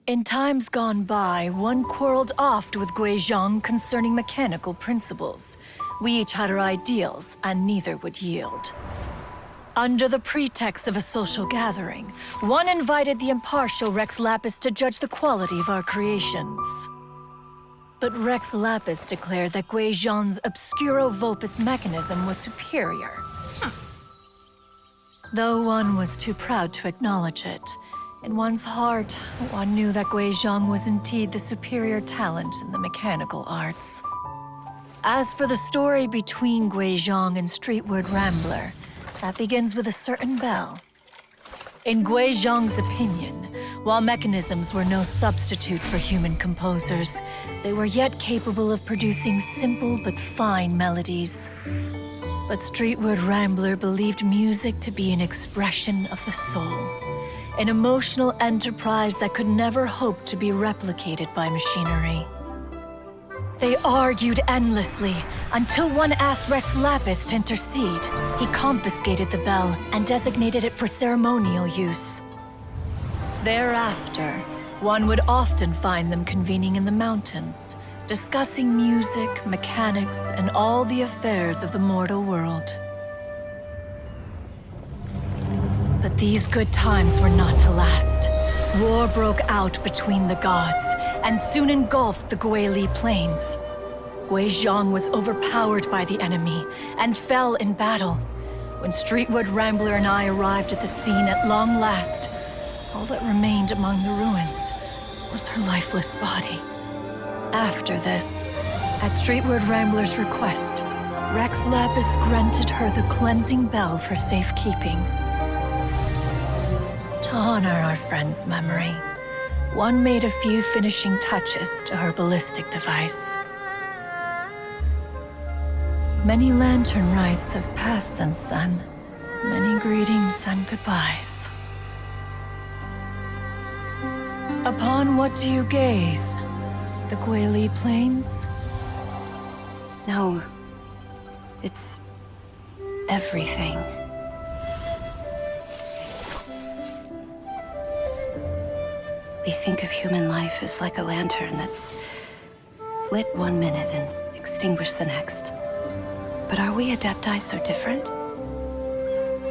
In times gone by, one quarreled oft with Guizhong concerning mechanical principles. We each had our ideals, and neither would yield. Under the pretext of a social gathering, one invited the impartial Rex Lapis to judge the quality of our creations. But Rex Lapis declared that Guizhong's obscuro vulpus mechanism was superior. Though one was too proud to acknowledge it, in one's heart, one knew that Guizhong was indeed the superior talent in the mechanical arts. As for the story between Guizhong and Streetward Rambler, that begins with a certain bell. In Guizhong's opinion, while mechanisms were no substitute for human composers, they were yet capable of producing simple but fine melodies. But Streetward Rambler believed music to be an expression of the soul, an emotional enterprise that could never hope to be replicated by machinery. They argued endlessly, until one asked Rex Lapis to intercede. He confiscated the bell and designated it for ceremonial use. Thereafter, one would often find them convening in the mountains, discussing music, mechanics, and all the affairs of the mortal world. But these good times were not to last. War broke out between the gods, and soon engulfed the Guili Plains. Guizhong was overpowered by the enemy, and fell in battle. When Streetward Rambler and I arrived at the scene at long last, all that remained among the ruins was her lifeless body. After this, at Streetward Rambler's request, Rex Lapis granted her the cleansing bell for safekeeping. To honor our friend's memory, one made a few finishing touches to her ballistic device. Many lantern rites have passed since then. Many greetings and goodbyes. Upon what do you gaze? The Guili Plains? No. It's everything. We think of human life as like a lantern that's lit one minute and extinguished the next. But are we Adepti so different?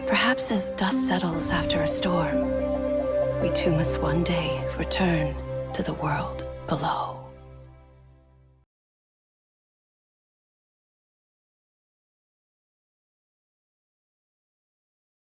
Perhaps as dust settles after a storm, we too must one day return to the world below.